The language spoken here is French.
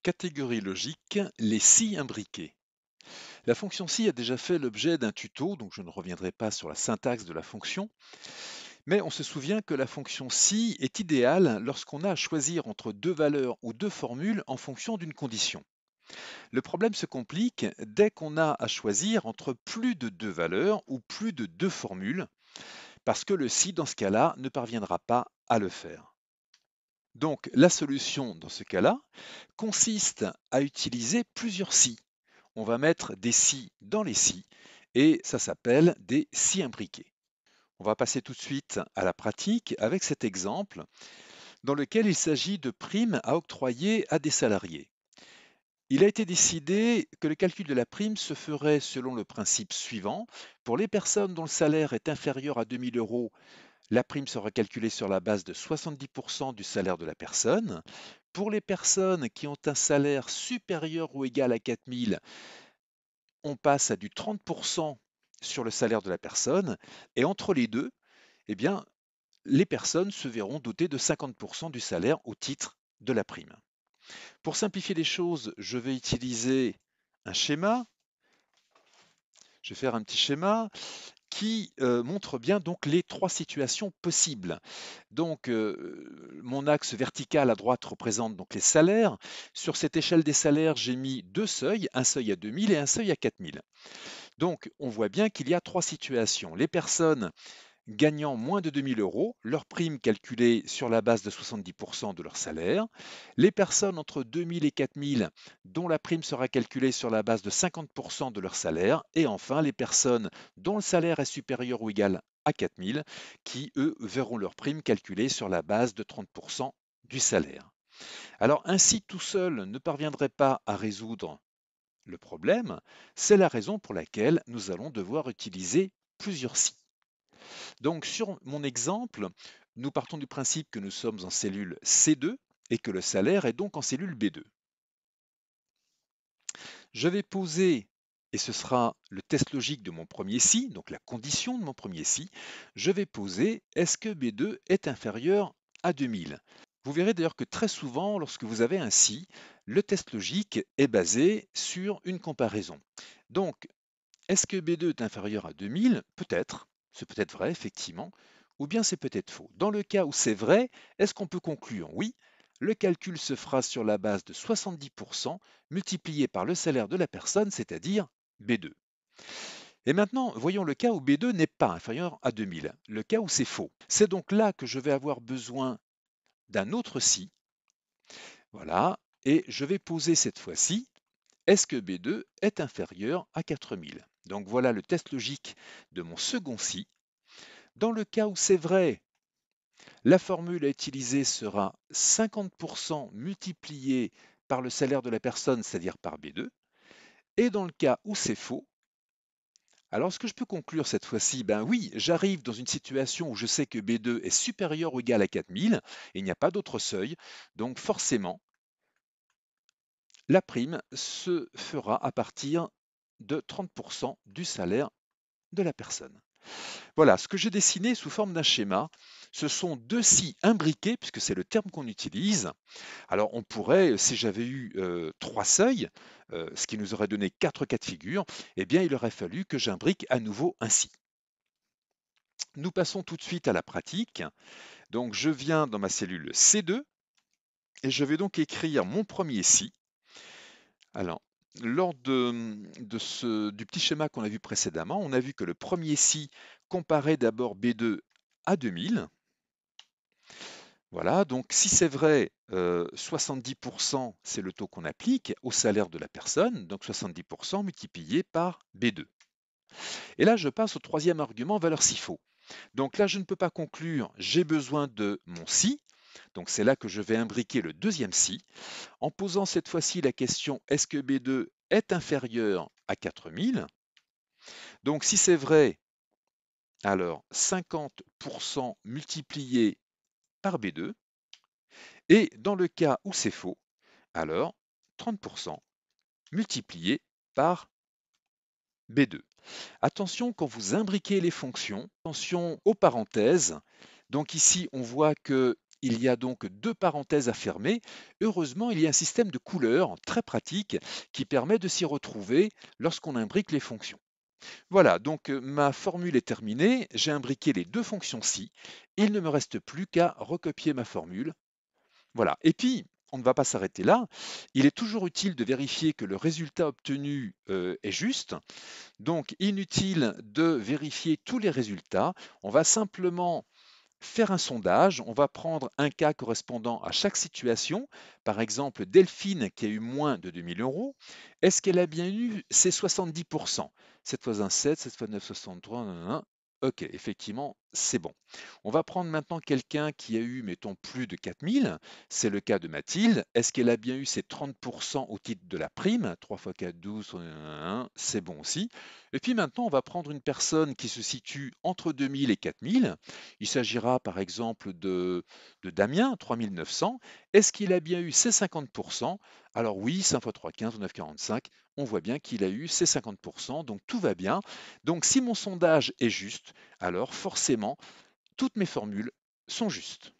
Catégorie logique, les si imbriqués. La fonction si a déjà fait l'objet d'un tuto, donc je ne reviendrai pas sur la syntaxe de la fonction, mais on se souvient que la fonction si est idéale lorsqu'on a à choisir entre deux valeurs ou deux formules en fonction d'une condition. Le problème se complique dès qu'on a à choisir entre plus de deux valeurs ou plus de deux formules, parce que le si, dans ce cas-là, ne parviendra pas à le faire. Donc la solution dans ce cas-là consiste à utiliser plusieurs si. On va mettre des si dans les si et ça s'appelle des si imbriqués. On va passer tout de suite à la pratique avec cet exemple dans lequel il s'agit de primes à octroyer à des salariés. Il a été décidé que le calcul de la prime se ferait selon le principe suivant. Pour les personnes dont le salaire est inférieur à 2 000 euros, la prime sera calculée sur la base de 70% du salaire de la personne. Pour les personnes qui ont un salaire supérieur ou égal à 4 000, on passe à du 30% sur le salaire de la personne. Et entre les deux, eh bien, les personnes se verront dotées de 50% du salaire au titre de la prime. Pour simplifier les choses, je vais utiliser un schéma. Je vais faire un petit schéma qui montre bien donc les trois situations possibles. Donc mon axe vertical à droite représente donc les salaires. Sur cette échelle des salaires, j'ai mis deux seuils, un seuil à 2 000 et un seuil à 4 000. Donc on voit bien qu'il y a trois situations. Les personnes gagnant moins de 2 000 euros, leur prime calculée sur la base de 70% de leur salaire. Les personnes entre 2 000 et 4 000, dont la prime sera calculée sur la base de 50% de leur salaire. Et enfin, les personnes dont le salaire est supérieur ou égal à 4 000, qui, eux, verront leur prime calculée sur la base de 30% du salaire. Alors, ainsi, tout seul ne parviendrait pas à résoudre le problème. C'est la raison pour laquelle nous allons devoir utiliser plusieurs si. Donc sur mon exemple, nous partons du principe que nous sommes en cellule C2 et que le salaire est donc en cellule B2. Je vais poser, et ce sera le test logique de mon premier si, donc la condition de mon premier si, je vais poser est-ce que B2 est inférieur à 2000. Vous verrez d'ailleurs que très souvent, lorsque vous avez un si, le test logique est basé sur une comparaison. Donc, est-ce que B2 est inférieur à 2000? Peut-être, c'est peut-être vrai, effectivement, ou bien c'est peut-être faux. Dans le cas où c'est vrai, est-ce qu'on peut conclure? Oui, le calcul se fera sur la base de 70% multiplié par le salaire de la personne, c'est-à-dire B2. Et maintenant, voyons le cas où B2 n'est pas inférieur à 2000, le cas où c'est faux. C'est donc là que je vais avoir besoin d'un autre si. Voilà, et je vais poser cette fois-ci est-ce que B2 est inférieur à 4000? Donc voilà le test logique de mon second si. Dans le cas où c'est vrai, la formule à utiliser sera 50% multiplié par le salaire de la personne, c'est-à-dire par B2. Et dans le cas où c'est faux, alors est-ce que je peux conclure cette fois-ci? Ben oui, j'arrive dans une situation où je sais que B2 est supérieur ou égal à 4000 et il n'y a pas d'autre seuil. Donc forcément, la prime se fera à partir de 30% du salaire de la personne. Voilà, ce que j'ai dessiné sous forme d'un schéma, ce sont deux si imbriqués, puisque c'est le terme qu'on utilise. Alors on pourrait, si j'avais eu trois seuils, ce qui nous aurait donné quatre cas de figure, eh bien il aurait fallu que j'imbrique à nouveau un si. Nous passons tout de suite à la pratique. Donc je viens dans ma cellule C2 et je vais donc écrire mon premier si. Alors, lors du petit schéma qu'on a vu précédemment, on a vu que le premier si comparait d'abord B2 à 2000. Voilà, donc si c'est vrai, 70%, c'est le taux qu'on applique au salaire de la personne, donc 70% multiplié par B2. Et là, je passe au troisième argument, valeur si faux. Donc là, je ne peux pas conclure, j'ai besoin de mon si, donc c'est là que je vais imbriquer le deuxième si, en posant cette fois-ci la question est-ce que B2 est inférieur à 4000? Donc si c'est vrai, alors 50% multiplié par B2, et dans le cas où c'est faux, alors 30% multiplié par B2. Attention quand vous imbriquez les fonctions, attention aux parenthèses. Donc ici, on voit que il y a donc deux parenthèses à fermer. Heureusement, il y a un système de couleurs très pratique qui permet de s'y retrouver lorsqu'on imbrique les fonctions. Voilà, donc ma formule est terminée, j'ai imbriqué les deux fonctions ci, il ne me reste plus qu'à recopier ma formule. Voilà, et puis on ne va pas s'arrêter là, il est toujours utile de vérifier que le résultat obtenu est juste, donc inutile de vérifier tous les résultats, on va simplement faire un sondage, on va prendre un cas correspondant à chaque situation. Par exemple, Delphine qui a eu moins de 2 000 euros, est-ce qu'elle a bien eu ses 70%? 7 fois 1, 7, 7 fois 9, 63, nanana. Ok, effectivement, c'est bon. On va prendre maintenant quelqu'un qui a eu, mettons, plus de 4 000. C'est le cas de Mathilde. Est-ce qu'elle a bien eu ses 30% au titre de la prime? 3 fois 4, 12, nanana. C'est bon aussi. Et puis maintenant, on va prendre une personne qui se situe entre 2 000 et 4 000. Il s'agira par exemple de Damien, 3 900. Est-ce qu'il a bien eu ses 50%? Alors oui, 5 fois 3, 15 ou 9, 45. On voit bien qu'il a eu ses 50%, donc tout va bien. Donc si mon sondage est juste, alors forcément, toutes mes formules sont justes.